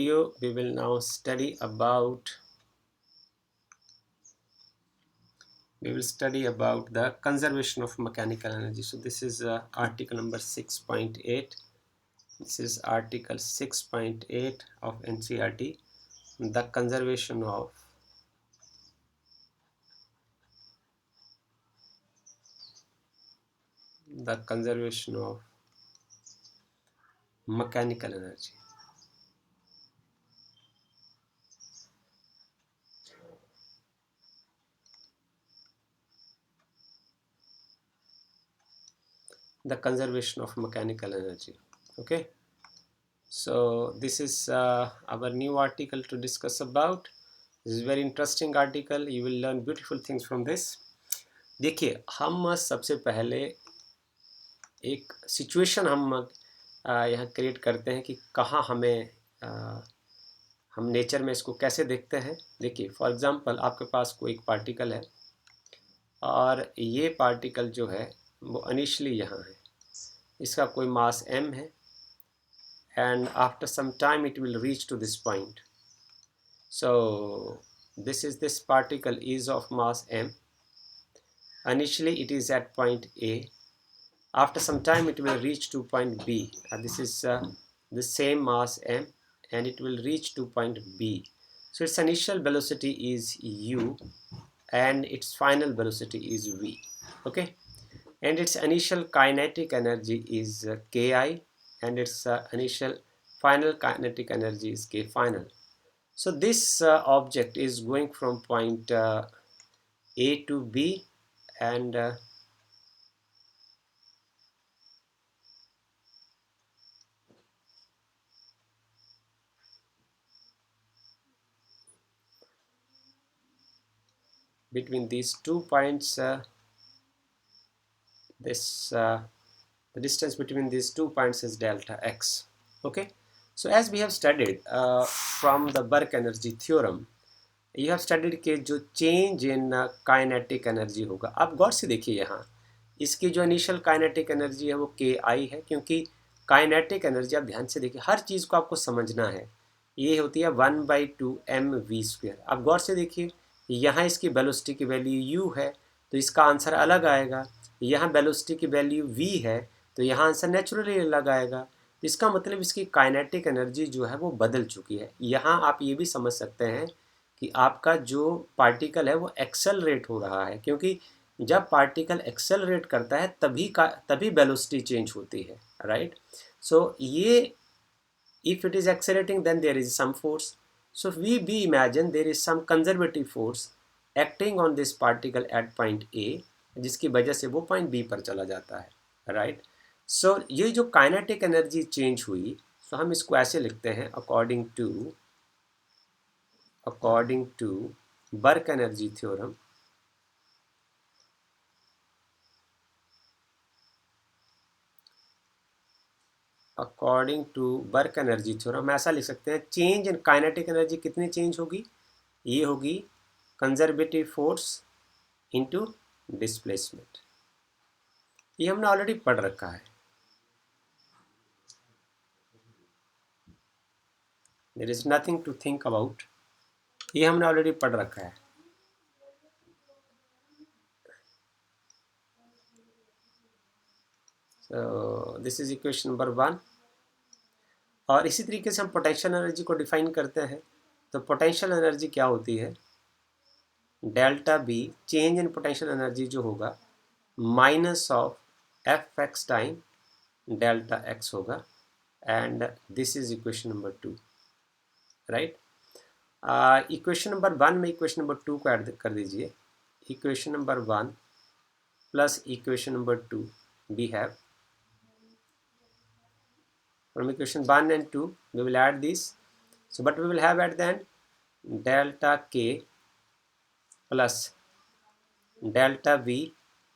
Video we will now study about the conservation of mechanical energy. So this is article number 6.8. This is article 6.8 of NCERT, the conservation of mechanical energy. The conservation of mechanical energy. Okay, so this is our new article to discuss about. This is very interesting article. You will learn beautiful things from this. देखिए, हम सबसे पहले एक situation हम यहाँ create करते हैं कि कहाँ हमें हम नेचर में इसको कैसे देखते हैं. देखिए, फॉर एग्जांपल आपके पास कोई एक पार्टिकल है और ये पार्टिकल जो है वो इनिशियली यहाँ है. इसका कोई मास m है and after some time it will reach to this point. So this particle is of mass m. Initially it is at point A. After some time it will reach to point B. This is the same mass m and it will reach to point B. So its initial velocity is u and its final velocity is v. Okay, and its initial kinetic energy is ki and its initial final kinetic energy is k final. So this object is going from point A to B and between these 2 points the distance between these 2 points is delta x. Okay, so as we have studied from the work energy theorem, you have studied कि जो change in kinetic energy होगा. आप गौर से देखिए, यहाँ इसकी जो initial kinetic energy है वो के आई है, क्योंकि काइनेटिक एनर्जी आप ध्यान से देखिए, हर चीज़ को आपको समझना है. ये होती है 1/2 mv². आप गौर से देखिए, यहाँ इसकी वेलोसिटी की वैल्यू u है तो इसका आंसर अलग आएगा. यहाँ वेलोसिटी की वैल्यू v है तो यहाँ आंसर नेचुरली अलग आएगा. तो इसका मतलब इसकी काइनेटिक एनर्जी जो है वो बदल चुकी है. यहाँ आप ये भी समझ सकते हैं कि आपका जो पार्टिकल है वो एक्सेलरेट हो रहा है, क्योंकि जब पार्टिकल एक्सेलरेट करता है तभी वेलोसिटी चेंज होती है. राइट, सो ये if it is accelerating then there is some force. So we imagine there is some conservative force acting on this particle at point A, जिसकी वजह से वो पॉइंट B पर चला जाता है. राइट, सो ये जो काइनेटिक एनर्जी चेंज हुई, सो हम इसको ऐसे लिखते हैं according to work energy theorem. According to work energy theorem हम ऐसा लिख सकते हैं, चेंज इन काइनेटिक एनर्जी कितनी चेंज होगी, ये होगी कंजर्वेटिव फोर्स इनटू डिस्प्लेसमेंट. ये हमने ऑलरेडी पढ़ रखा है. There is nothing to think about. ये हमने ऑलरेडी पढ़ रखा है. So this is equation number 1. और इसी तरीके से हम पोटेंशियल एनर्जी को डिफाइन करते हैं. तो पोटेंशियल एनर्जी क्या होती है, delta B, change in potential energy जो होगा minus of F X time delta X होगा. And this is equation number 2. Right, equation number 1 में इक्वेशन नंबर 2 को ऐड कर दीजिए. Equation number 1 plus equation number 2 we have from equation 1 and 2 we will add this. So but we will have at the end delta k plus delta v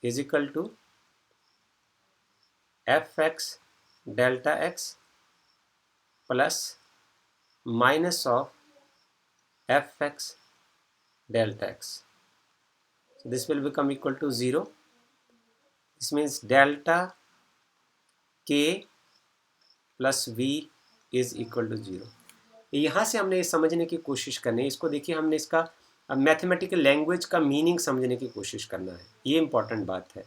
is equal to fx delta x plus minus of fx delta x. So this will become equal to 0. This means delta k plus v is equal to 0. यहाँ से हमने ये समझने की कोशिश करनी है, इसको देखिए हमने इसका मैथमेटिकल लैंग्वेज का मीनिंग समझने की कोशिश करना है, ये इंपॉर्टेंट बात है।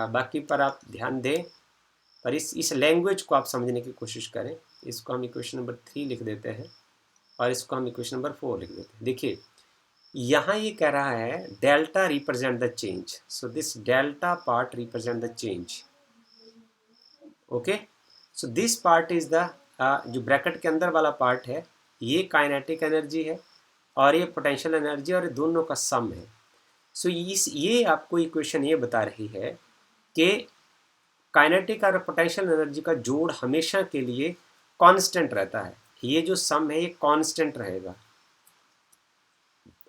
बाकी पर आप ध्यान दें, पर इस लैंग्वेज को आप समझने की कोशिश करें। इसको हम इक्वेशन नंबर 3 लिख देते हैं और इसको हम इक्वेशन नंबर 4 लिख देते हैं। देखिए यहाँ ये कह रहा है delta represent the change, so this delta part represent the change. Okay, so this part is the जो ब्रैकेट के अंदर वाला पार्ट है ये काइनेटिक एनर्जी है और ये पोटेंशियल एनर्जी, और ये दोनों का सम है। सो ये आपको इक्वेशन ये बता रही है कि काइनेटिक और पोटेंशियल एनर्जी का जोड़ हमेशा के लिए कांस्टेंट रहता है। ये जो सम है ये कांस्टेंट रहेगा।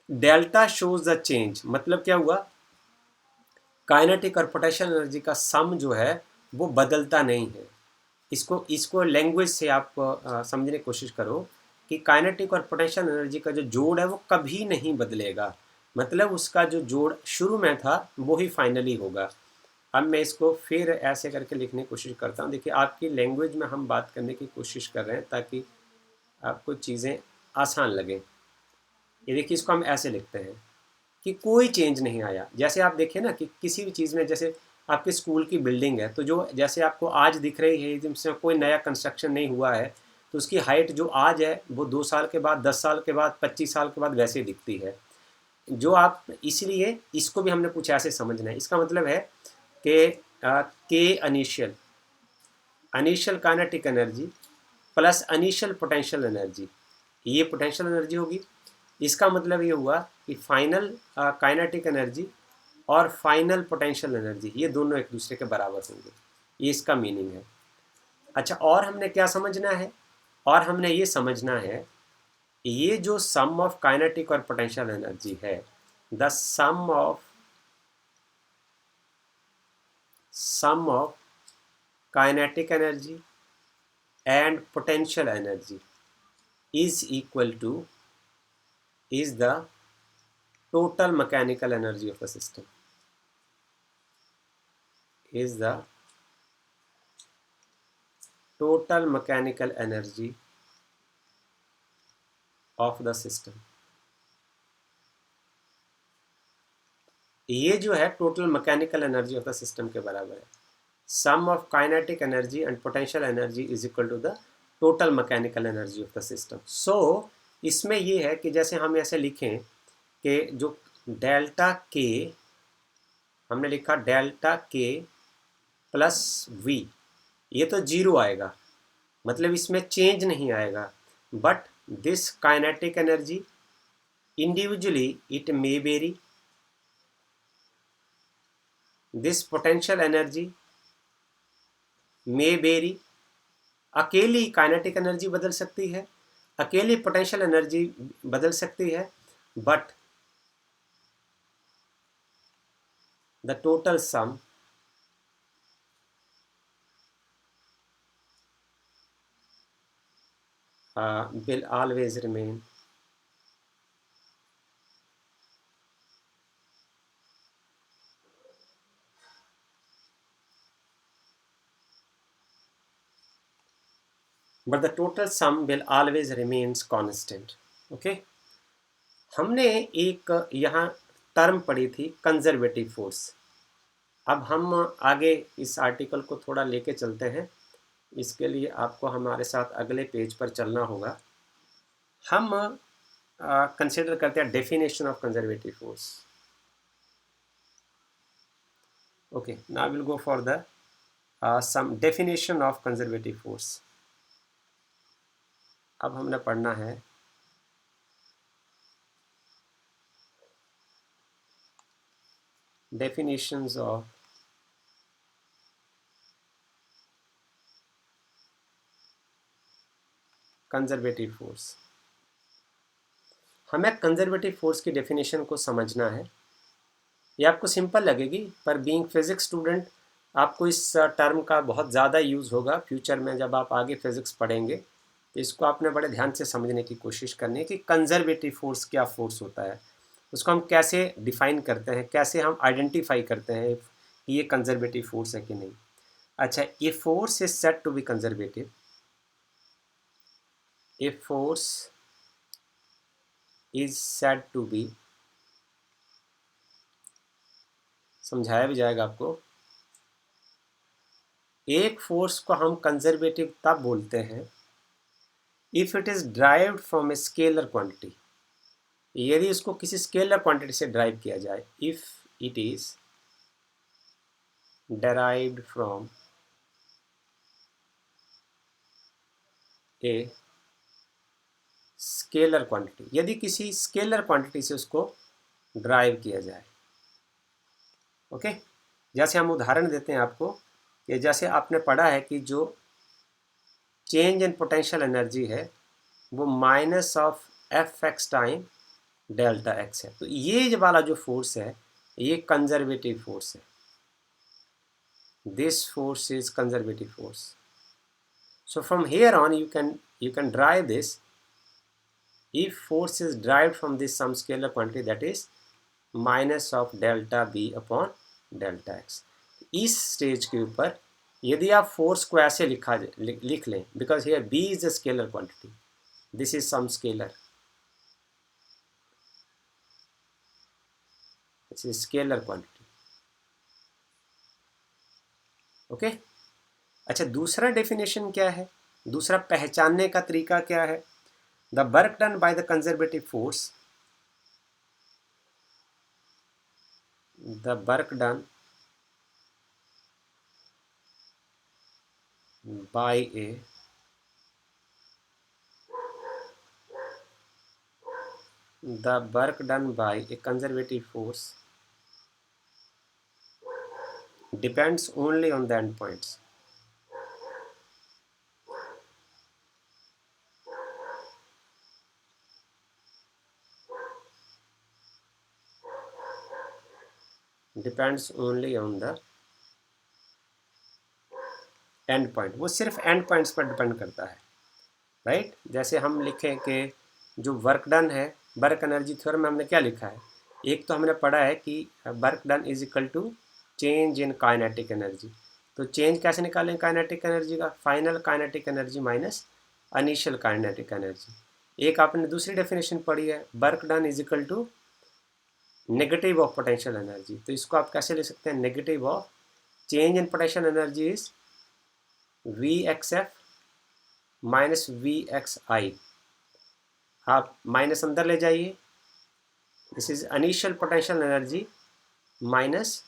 डेल्टा शोज द चेंज, मतलब क्या हुआ, काइनेटिक और पोटेंशियल एनर्जी का सम जो है वो बदलता नहीं है। इसको लैंग्वेज से आप समझने की कोशिश करो कि काइनेटिक और पोटेंशियल एनर्जी का जो जोड़ है वो कभी नहीं बदलेगा, मतलब उसका जो जोड़ शुरू में था वो ही फाइनली होगा। अब मैं इसको फिर ऐसे करके लिखने की कोशिश करता हूँ। देखिए आपकी लैंग्वेज में हम बात करने की कोशिश कर रहे हैं ताकि आपको चीज़ें आसान लगें। ये देखिए इसको हम ऐसे लिखते हैं कि कोई चेंज नहीं आया। जैसे आप देखिए ना कि किसी भी चीज़ में, जैसे आपके स्कूल की बिल्डिंग है तो जो जैसे आपको आज दिख रही है, जिसमें कोई नया कंस्ट्रक्शन नहीं हुआ है, तो उसकी हाइट जो आज है वो 2 साल के बाद, 10 साल के बाद, 25 साल के बाद वैसे दिखती है। जो आप, इसलिए इसको भी हमने कुछ ऐसे समझना है। इसका मतलब है कि के initial kinetic energy plus initial potential energy, ये पोटेंशियल एनर्जी होगी। इसका मतलब ये हुआ कि फाइनल काइनेटिक एनर्जी और फाइनल पोटेंशियल एनर्जी ये दोनों एक दूसरे के बराबर होंगे, ये इसका मीनिंग है। अच्छा, और हमने क्या समझना है, और हमने ये समझना है ये जो सम ऑफ काइनेटिक और पोटेंशियल एनर्जी है, the sum of kinetic energy and potential energy is equal to is the total mechanical energy of the system, is the total mechanical energy of the system। ये जो है total mechanical energy of the system के बराबर है। Sum of kinetic energy and potential energy is equal to the total mechanical energy of the system. So इसमें ये है कि जैसे हम ऐसे लिखें कि जो डेल्टा के, हमने लिखा डेल्टा के प्लस वी, ये तो जीरो आएगा, मतलब इसमें चेंज नहीं आएगा। But this kinetic energy individually it may very, this potential energy may very. अकेली काइनेटिक एनर्जी बदल सकती है, अकेली पोटेंशियल एनर्जी बदल सकती है, but the total sum will always remain but the total sum will always remains constant। Okay, हमने एक यहाँ टर्म पढ़ी थी कंजर्वेटिव फोर्स। अब हम आगे इस आर्टिकल को थोड़ा लेके चलते हैं, इसके लिए आपको हमारे साथ अगले पेज पर चलना होगा। हम कंसिडर करते हैं definition of conservative force. Okay, now will go for the sum definition of conservative force. अब हमने पढ़ना है definitions of कंजर्वेटिव फोर्स। हमें कंजर्वेटिव फोर्स की डेफिनेशन को समझना है। ये आपको सिंपल लगेगी, पर बीइंग फिजिक्स स्टूडेंट आपको इस टर्म का बहुत ज़्यादा यूज़ होगा फ्यूचर में। जब आप आगे फिजिक्स पढ़ेंगे तो इसको आपने बड़े ध्यान से समझने की कोशिश करनी है कि कंजर्वेटिव फोर्स क्या फोर्स होता है, उसको हम कैसे डिफाइन करते हैं, कैसे हम आइडेंटिफाई करते हैं कि ये कंजर्वेटिव फोर्स है कि नहीं। अच्छा, ये force is set to be conservative A force is said to be, समझाया भी जाएगा आपको, एक फोर्स को हम कंजर्वेटिव तब बोलते हैं if it is derived from a scalar quantity, यदि इसको किसी स्केलर क्वांटिटी से ड्राइव किया जाए, if it is derived from a scalar quantity, यदि किसी स्केलर क्वांटिटी से उसको ड्राइव किया जाए। ओके, जैसे हम उदाहरण देते हैं आपको कि जैसे आपने पढ़ा है कि जो चेंज इन पोटेंशियल एनर्जी है वो minus of F X time delta x है, तो ये वाला जो फोर्स है ये कंजर्वेटिव फोर्स है। This force is conservative force. So from here on you can derive this if force is derived from this some scalar quantity that is minus of delta b upon delta x। इस stage के ऊपर यदि आप force को ऐसे लिख लें, because here b is a scalar quantity, this is some scalar, this is scalar quantity। Okay, अच्छा दूसरा डेफिनेशन क्या है, दूसरा पहचानने का तरीका क्या है? The work done by the conservative force, the work done by a conservative force depends only on the endpoints। Depends only on the end point, वो सिर्फ एंड पॉइंट्स पर डिपेंड करता है, राइट। जैसे हम लिखें कि जो वर्क डन है, वर्क एनर्जी थ्योरम में हमने क्या लिखा है, एक तो हमने पढ़ा है कि work done is equal to change in kinetic energy. तो चेंज कैसे निकालें काइनेटिक एनर्जी का? Final kinetic energy minus initial kinetic energy. एक आपने दूसरी डेफिनेशन पढ़ी है, work done is equal to negative of potential energy. तो इसको आप कैसे ले सकते हैं? Negative of change in potential energy is V X F minus V X I. आप माइनस अंदर ले जाइए, this is initial potential energy minus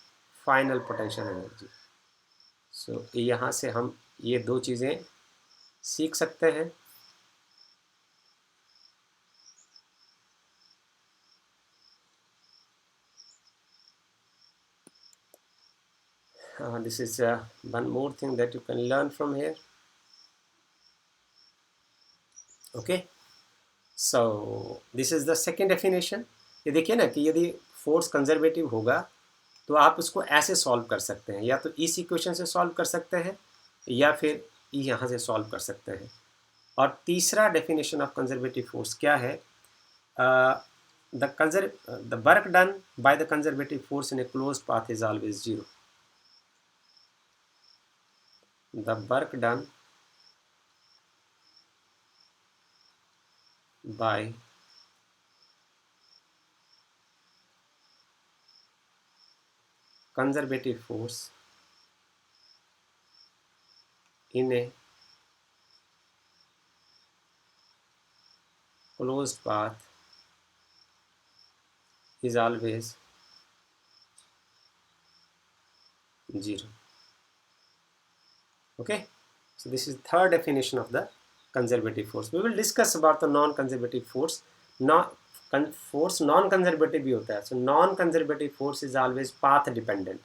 final potential energy. So यहाँ से हम ये दो चीज़ें सीख सकते हैं। This is one more thing that you can learn from here। Okay, so this is the second definition। ये देखिए ना कि यदि फोर्स कंजर्वेटिव होगा तो आप उसको ऐसे सॉल्व कर सकते हैं, या तो इस इक्वेशन से सॉल्व कर सकते हैं या फिर यहाँ से सॉल्व कर सकते हैं। और तीसरा डेफिनेशन ऑफ कंजर्वेटिव फोर्स क्या है? The work done by the conservative force in a closed path is always zero. the work done by conservative force in a closed path is always zero। Okay, so this is third definition of the conservative force। We will discuss about the non-conservative force। force non-conservative भी होता है। so non-conservative force is always path dependent,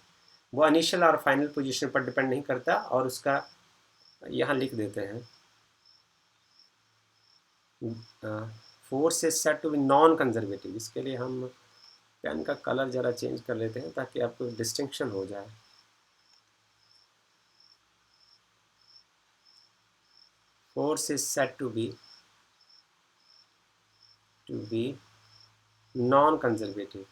वो initial और final position पर depend नहीं करता। और उसका यहाँ लिख देते हैं, force is said to be non conservative. इसके लिए हम पेन का कलर ज़रा चेंज कर लेते हैं ताकि आपको डिस्टिंक्शन हो जाए। Force is said to be non-conservative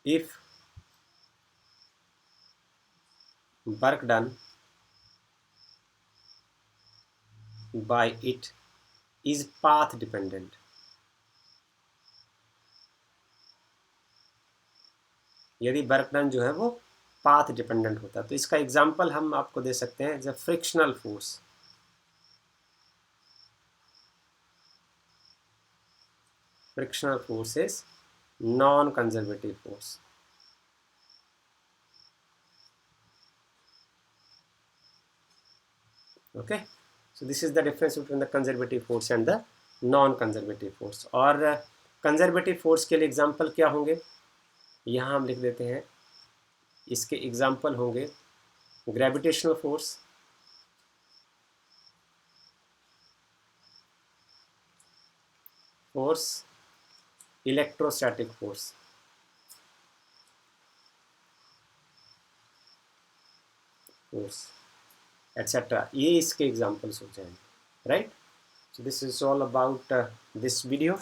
if work done by it is path dependent. यदि वर्क डन जो है वो पाथ डिपेंडेंट होता है तो इसका एग्जांपल हम आपको दे सकते हैं as a frictional force. Frictional force is non-conservative force. Okay, so this is the difference between the conservative force and the non-conservative force. और conservative force के लिए एग्जाम्पल क्या होंगे, यहाँ हम लिख देते हैं. इसके एग्जाम्पल होंगे gravitational force, electrostatic force, etcetera. ये इसके एग्जाम्पल्स हो जाएंगे. Right, so this is all about this video.